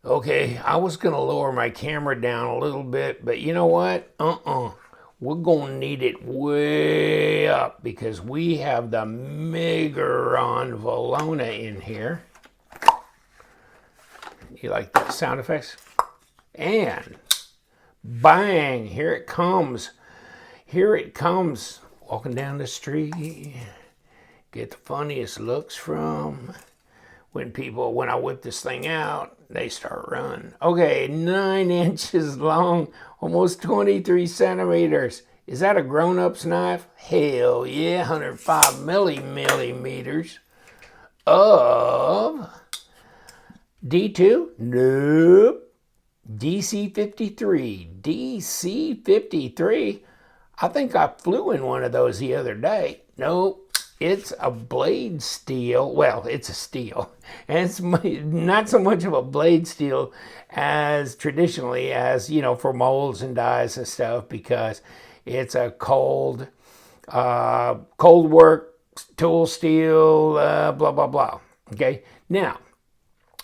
Okay, I was going to lower my camera down a little bit, but you know what? We're going to need it way up because we have the Miguron Velona in here. You like that sound effects? And bang, here it comes. Here it comes. Walking down the street. Get the funniest looks from when I whip this thing out, they start running. Okay, 9 inches long, almost 23 centimeters. Is that a grown-up's knife? Hell yeah, 105 millimeters of D2? Nope. DC23. DC53. I think I flew in one of those the other day. Nope. It's a blade steel. Well, it's a steel. And it's not so much of a blade steel as traditionally as, you know, for molds and dies and stuff, because it's a cold work tool steel, blah, blah, blah. Okay. Now,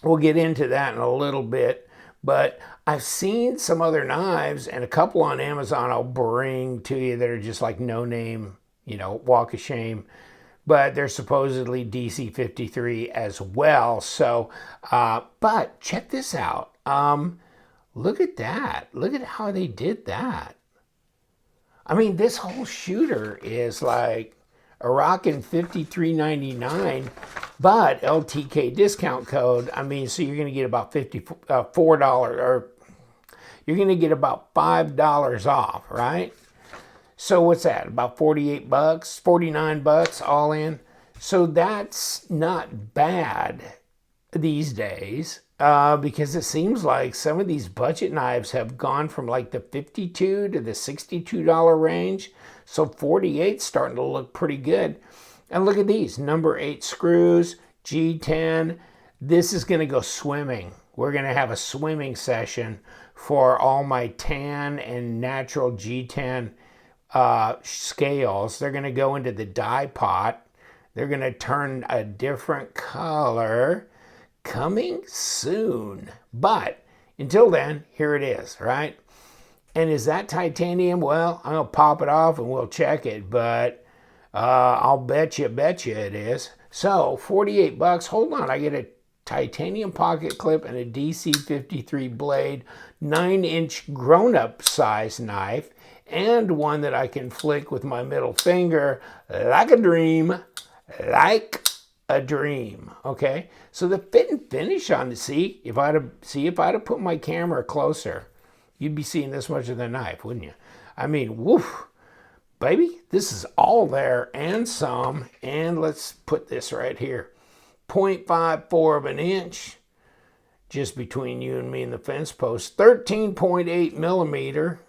we'll get into that in a little bit, but I've seen some other knives and a couple on Amazon I'll bring to you that are just like no name, you know, walk of shame. But they're supposedly DC53 as well. So, but check this out. Look at that. Look at how they did that. I mean, this whole shooter is like a rockin' $53.99, but LTK discount code. I mean, so you're going to get about $4, or you're going to get about $5 off, right? So what's that? About 48 bucks, 49 bucks all in. So that's not bad these days, because it seems like some of these budget knives have gone from like the $52 to the $62 range. So 48's starting to look pretty good. And look at these, number 8 screws, G10. This is going to go swimming. We're going to have a swimming session for all my tan and natural G10 scales. They're going to go into the dye pot. They're going to turn a different color coming soon. But until then, here it is, right? And is that titanium? Well, I'm going to pop it off and we'll check it, but I'll bet you it is. So 48 bucks. Hold on, I get a titanium pocket clip and a DC53 blade, 9-inch grown-up size knife, and one that I can flick with my middle finger like a dream, okay? So the fit and finish on the if I'd have put my camera closer, you'd be seeing this much of the knife, wouldn't you? I mean, woof, baby, this is all there and some. And let's put this right here, 0.54 of an inch, just between you and me and the fence post, 13.8 millimeter.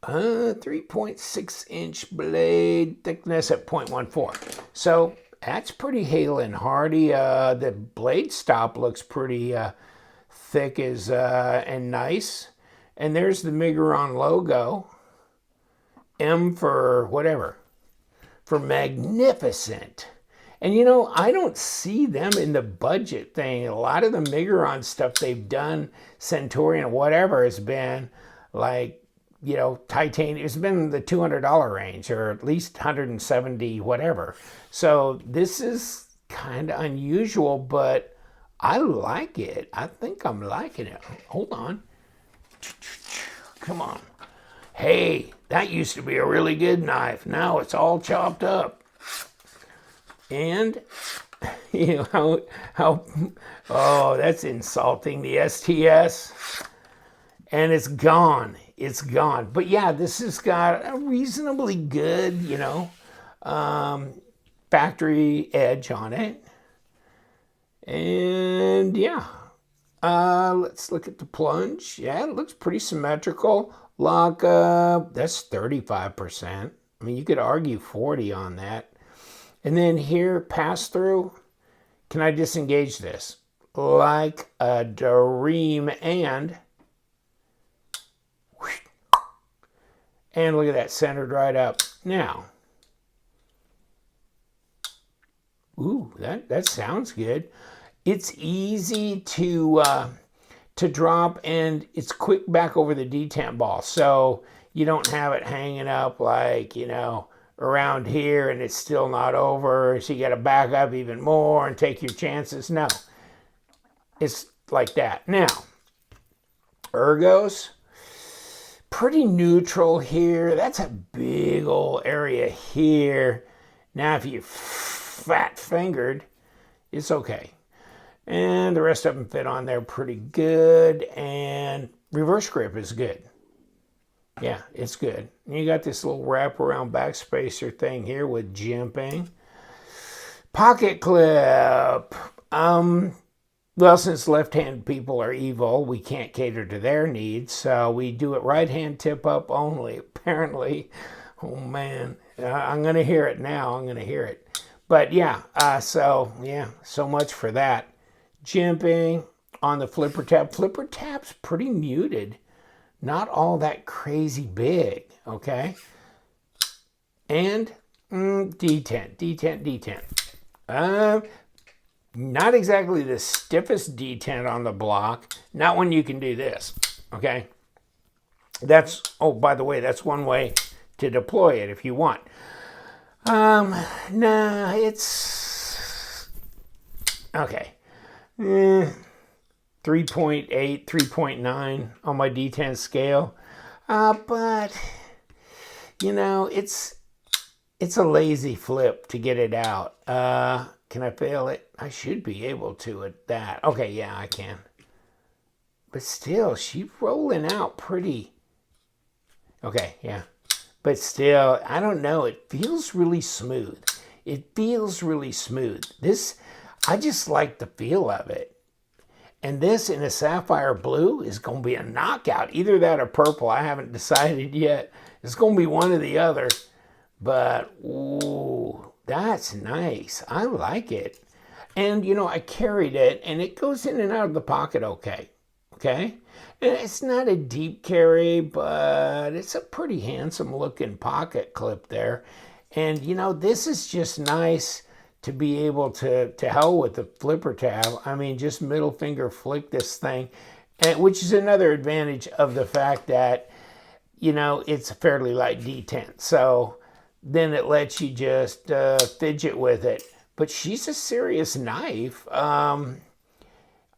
3.6 inch blade thickness at 0.14. So that's pretty hale and hardy. The blade stop looks pretty thick and nice. And there's the Megaron logo. M for whatever. For magnificent. And you know, I don't see them in the budget thing. A lot of the Megaron stuff they've done, Centurion, whatever, has been like, you know, titanium. It's been the $200 range, or at least 170, whatever. So this is kind of unusual, but I like it. I think I'm liking it. Hold on. Come on. Hey, that used to be a really good knife. Now it's all chopped up. And you know how oh, that's insulting, the STS. And it's gone. It's gone. But yeah, this has got a reasonably good, you know, factory edge on it. And yeah, let's look at the plunge. Yeah, it looks pretty symmetrical. Lock up, that's 35%. I mean, you could argue 40 on that. And then here, pass through. Can I disengage this? Like a dream. And look at that, centered right up. Now, ooh, that sounds good. it's easy to drop, and it's quick back over the detent ball. So you don't have it hanging up like, you know, around here and it's still not over. So you got to back up even more and take your chances. No, it's like that. Now, ergos, pretty neutral here. That's a big old area here. Now, if you fat fingered, it's okay. And the rest of them fit on there pretty good. And reverse grip is good. Yeah, it's good. And you got this little wraparound backspacer thing here with jimping. Pocket clip. Well, since left-handed people are evil, we can't cater to their needs. So we do it right-hand tip up only, apparently. Oh, man. I'm going to hear it now. I'm going to hear it. But yeah, so much for that. Jimping on the flipper tab. Flipper tab's pretty muted. Not all that crazy big, okay? And detent. Not exactly the stiffest detent on the block. Not when you can do this, okay? That's, oh, by the way, that's one way to deploy it if you want. Nah, it's okay. 3.8, 3.9 on my detent scale. But you know, it's a lazy flip to get it out. Can I fail it? I should be able to at that. Okay, yeah, I can. But still, she's rolling out pretty. Okay, yeah. But still, I don't know. It feels really smooth. It feels really smooth. This, I just like the feel of it. And this in a sapphire blue is going to be a knockout. Either that or purple. I haven't decided yet. It's going to be one or the other. But, ooh, that's nice. I like it. And, you know, I carried it, and it goes in and out of the pocket okay. Okay? And it's not a deep carry, but it's a pretty handsome looking pocket clip there. And, you know, this is just nice to be able to hell with the flipper tab. I mean, just middle finger flick this thing, and which is another advantage of the fact that, you know, it's a fairly light detent. So then it lets you just fidget with it. But she's a serious knife.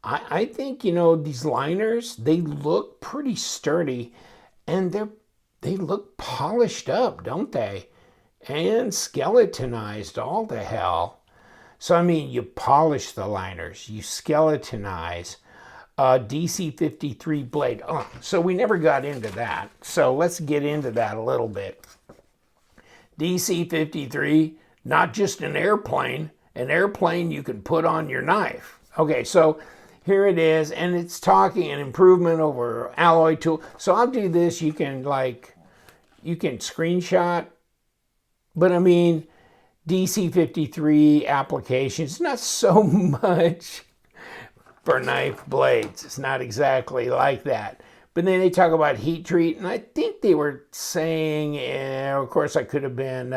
I think, you know, these liners, they look pretty sturdy, and they look polished up, don't they? And skeletonized all the hell. So, I mean, you polish the liners, you skeletonize. DC23 blade. Oh, so we never got into that. So let's get into that a little bit. DC23, not just an airplane you can put on your knife. Okay, so here it is, and it's talking an improvement over alloy tool. So I'll do this. You can screenshot, but I mean, DC53 applications, not so much for knife blades. It's not exactly like that. But then they talk about heat treat, and I think they were saying, of course I could have been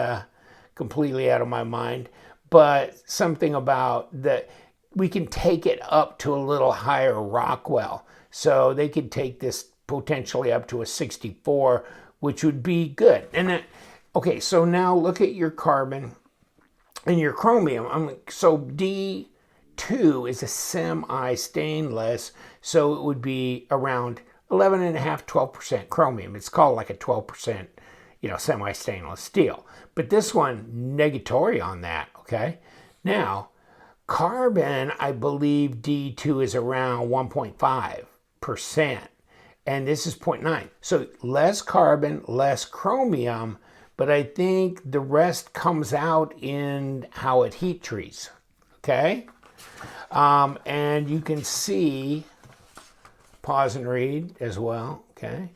completely out of my mind, but something about that we can take it up to a little higher Rockwell. So they could take this potentially up to a 64, which would be good. And then, okay, so now look at your carbon and your chromium. So D2 is a semi-stainless, so it would be around 11.5, 12% chromium. It's called like a 12%, you know, semi-stainless steel. But this one, negatory on that, okay? Now, carbon, I believe D2 is around 1.5%, and this is 0.9. So less carbon, less chromium, but I think the rest comes out in how it heat treats, okay? And you can see, pause and read as well, okay?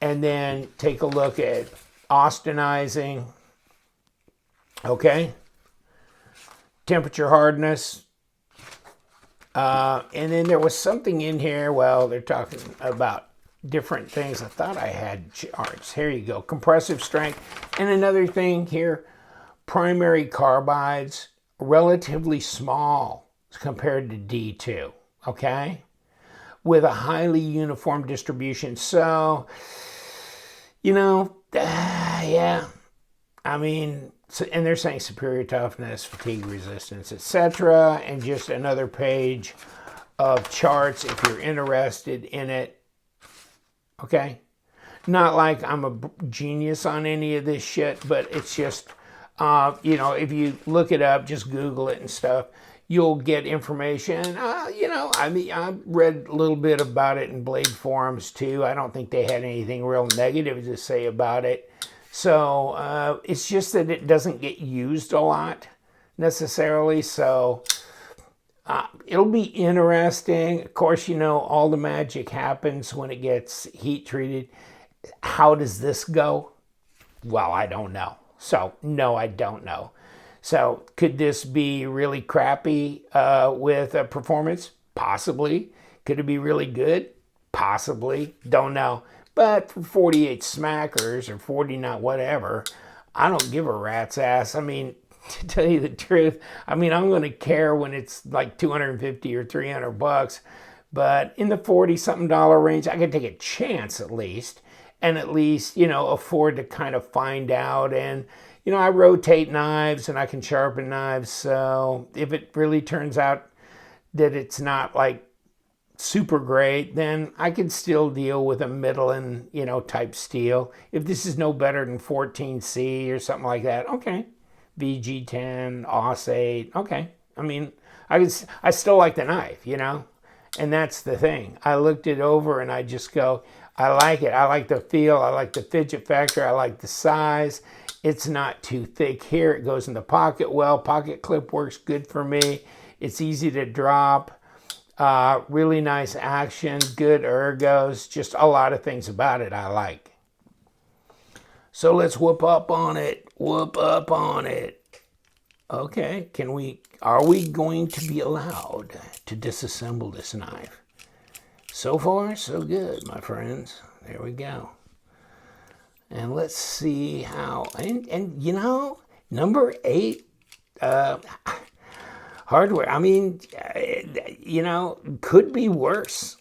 And then take a look at austenizing, okay? Temperature hardness. And then there was something in here, well, they're talking about different things. I thought I had charts. Here you go. Compressive strength. And another thing here, primary carbides, relatively small. compared to D2, okay? With a highly uniform distribution. So, you know, yeah, I mean, so, and they're saying superior toughness, fatigue resistance, etc. And just another page of charts if you're interested in it, okay? Not like I'm a genius on any of this shit, but it's just, you know, if you look it up, just Google it and stuff, you'll get information. You know, I mean, I read a little bit about it in Blade forums too. I don't think they had anything real negative to say about it. So it's just that it doesn't get used a lot necessarily. So it'll be interesting. Of course, you know, all the magic happens when it gets heat treated. How does this go? Well, I don't know. So, no, I don't know. So, could this be really crappy with performance? Possibly. Could it be really good? Possibly. Don't know. But for 48 smackers or 49 whatever, I don't give a rat's ass. I mean, to tell you the truth, I mean, I'm going to care when it's like 250 or 300 bucks. But in the 40-something dollar range, I can take a chance at least. And at least, you know, afford to kind of find out. And, you know, I rotate knives and I can sharpen knives. So if it really turns out that it's not like super great, then I can still deal with a middling, you know, type steel. If this is no better than 14C or something like that, okay. VG10, AUS 8, okay. I mean, I still like the knife, you know. And that's the thing. I looked it over and I just go, I like it. I like the feel. I like the fidget factor. I like the size. It's not too thick here. It goes in the pocket well. Pocket clip works good for me. It's easy to drop. Really nice action. Good ergos. Just a lot of things about it I like. So let's whoop up on it. Whoop up on it. Okay. Are we going to be allowed to disassemble this knife? So far, so good, my friends. There we go. And let's see how, and you know, number 8, hardware, I mean, you know, could be worse.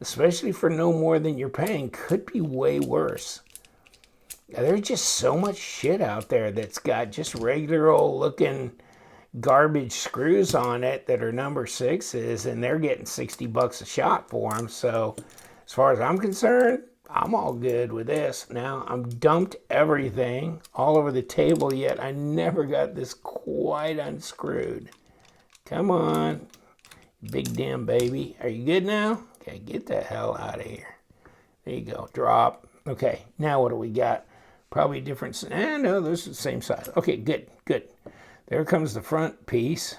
Especially for no more than you're paying, could be way worse. There's just so much shit out there that's got just regular old looking garbage screws on it that are number 6s, and they're getting 60 bucks a shot for them. So as far as I'm concerned, I'm all good with this. Now, I'm dumped everything all over the table, yet I never got this quite unscrewed. Come on, big damn baby. Are you good now? Okay, get the hell out of here. There you go, drop. Okay, now what do we got? Probably different, no, this is the same size. Okay, good, good. There comes the front piece.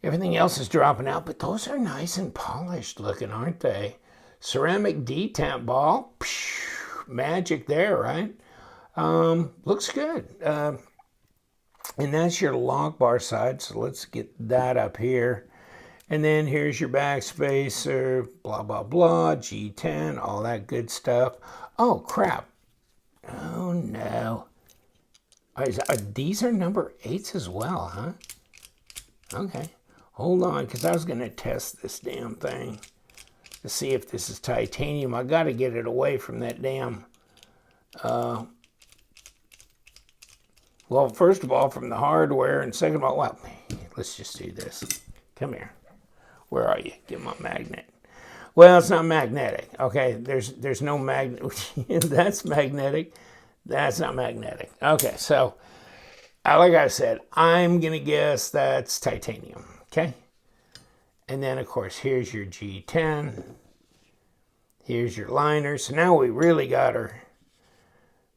Everything else is dropping out, but those are nice and polished looking, aren't they? Ceramic detamp ball. Magic there, right? Looks good. And that's your lock bar side, so let's get that up here. And then here's your backspacer, blah, blah, blah, G10, all that good stuff. Oh, crap. Oh, no. These are number 8s as well, huh? Okay. Hold on, because I was going to test this damn thing to see if this is titanium. I got to get it away from that damn... well, first of all, from the hardware, and second of all, well, let's just do this. Come here. Where are you? Get my magnet. Well, it's not magnetic. Okay, there's no magnet. That's magnetic. That's not magnetic. Okay, so like I said, I'm going to guess that's titanium. Okay? And then, of course, here's your G10. Here's your liner. So now we really got her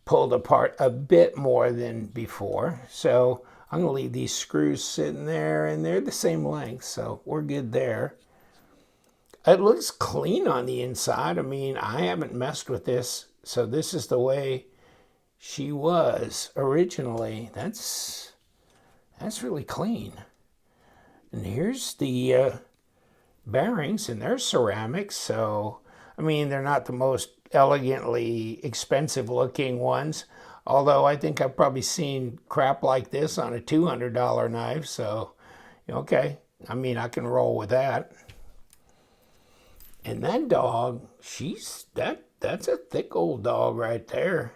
pulled apart a bit more than before. So I'm going to leave these screws sitting there, and they're the same length, so we're good there. It looks clean on the inside. I mean, I haven't messed with this, so this is the way she was originally. That's really clean. And here's the bearings, and they're ceramic, so, I mean, they're not the most elegantly expensive looking ones, although I think I've probably seen crap like this on a $200 knife, so, Okay, I mean, I can roll with that. And that dog, that's a thick old dog right there.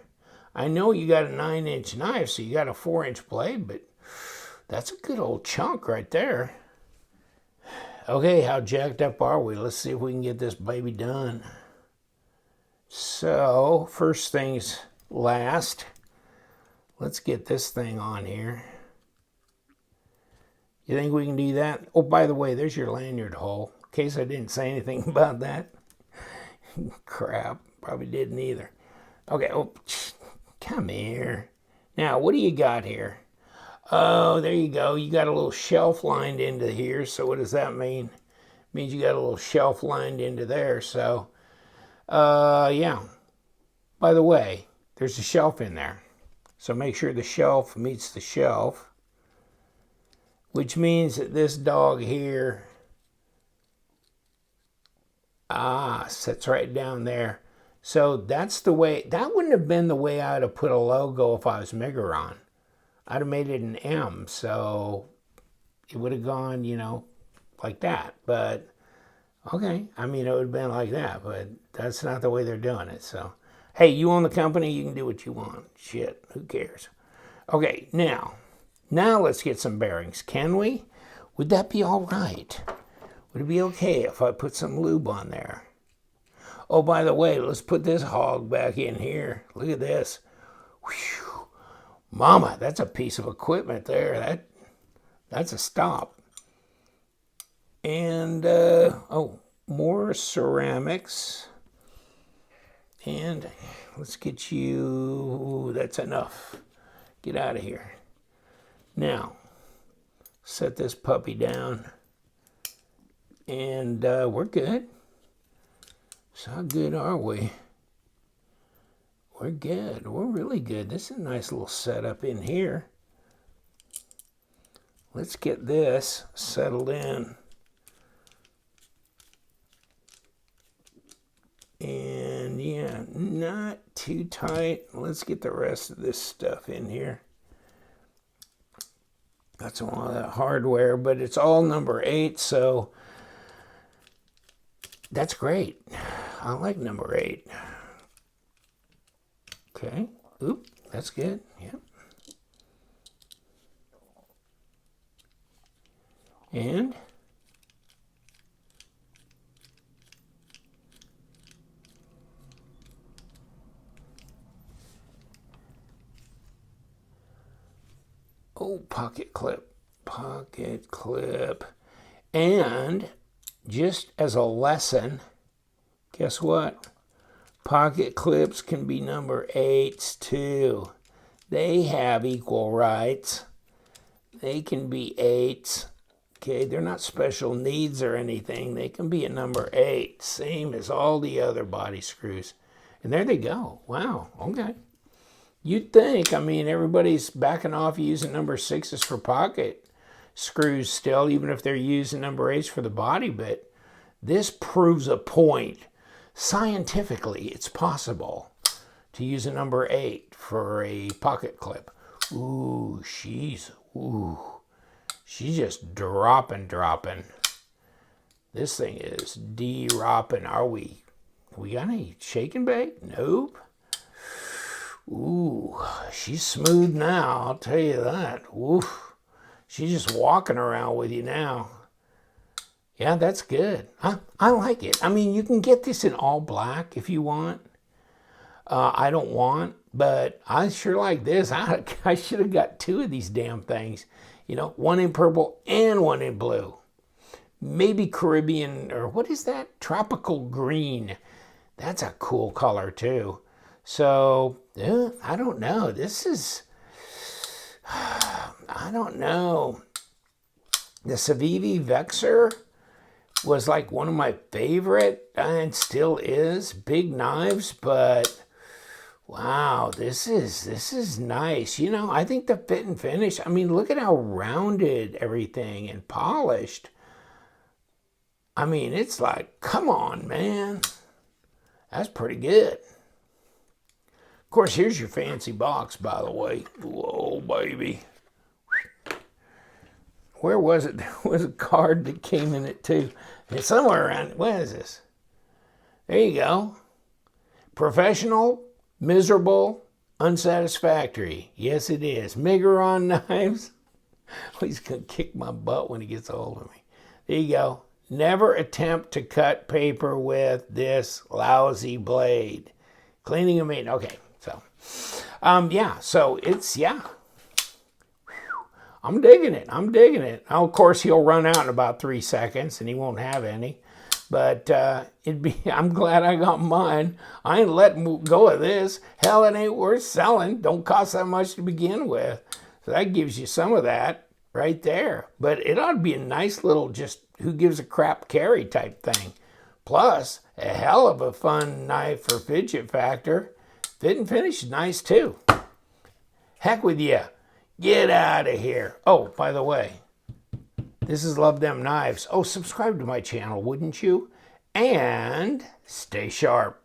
I know you got a 9-inch knife, so you got a 4-inch blade, but that's a good old chunk right there. Okay, how jacked up are we? Let's see if we can get this baby done. So, first things last, let's get this thing on here. You think we can do that? Oh, by the way, there's your lanyard hole. In case I didn't say anything about that. Crap, probably didn't either. Okay, oh, come here. Now, what do you got here? Oh, there you go. You got a little shelf lined into here. So what does that mean? It means you got a little shelf lined into there. So, yeah. By the way, there's a shelf in there. So make sure the shelf meets the shelf. Which means that this dog here, sits right down there. So that's the way, that wouldn't have been the way I'd have put a logo if I was Megaron. I'd have made it an M, so it would have gone, you know, like that. But, okay, I mean, it would have been like that, but that's not the way they're doing it. So, hey, you own the company, you can do what you want. Shit, who cares? Okay, now let's get some bearings. Can we? Would that be all right? Would it be okay if I put some lube on there? Oh, by the way, let's put this hog back in here. Look at this. Whew. Mama, that's a piece of equipment there. That's a stop. And, more ceramics. And let's get you, that's enough. Get out of here. Now, set this puppy down. And we're good. So how good are we? We're good. We're really good. This is a nice little setup in here. Let's get this settled in. And yeah, not too tight. Let's get the rest of this stuff in here. Got some of that hardware, but it's all number 8, so that's great. I like number 8. Okay. Oop, that's good. Yep. And pocket clip. And just as a lesson, guess what? Pocket clips can be number 8s too. They have equal rights. They can be 8s. Okay, they're not special needs or anything. They can be a number 8, same as all the other body screws. And there they go. Wow, okay. You'd think, I mean, everybody's backing off using number 6s for pocket screws still, even if they're using number 8s for the body, but this proves a point. Scientifically, it's possible to use a number 8 for a pocket clip. Ooh, she's just dropping. This thing is de-ropping. Are we got any shake and bake? Nope. Ooh, she's smooth now, I'll tell you that. Oof. She's just walking around with you now. Yeah, that's good. I like it. I mean, you can get this in all black if you want. I don't want, but I sure like this. I should have got 2 of these damn things. You know, 1 in purple and 1 in blue. Maybe Caribbean, or what is that? Tropical green. That's a cool color too. So, I don't know. This is, I don't know. The Civivi Vexor was like one of my favorite, and still is. Big knives, but wow, this is nice. You know, I think the fit and finish, I mean, look at how rounded everything and polished. I mean, it's like, come on, man. That's pretty good. Of course, here's your fancy box, by the way. Whoa, baby. where was it? There was a card that came in it too. It's somewhere around, what is this? There you go. Professional, miserable, unsatisfactory. Yes, it is. Miguron knives. Oh, he's going to kick my butt when he gets a hold of me. There you go. Never attempt to cut paper with this lousy blade. Cleaning them in. Okay, so, yeah, so it's, yeah. I'm digging it. I'm digging it. Now, of course, he'll run out in about 3 seconds, and he won't have any. But I'm glad I got mine. I ain't letting go of this. Hell, it ain't worth selling. Don't cost that much to begin with. So that gives you some of that right there. But it ought to be a nice little just who gives a crap carry type thing. Plus, a hell of a fun knife for fidget factor. Fit and finish is nice too. Heck with you. Get out of here. Oh, by the way, this is Love Them Knives. Oh, subscribe to my channel, wouldn't you? And stay sharp.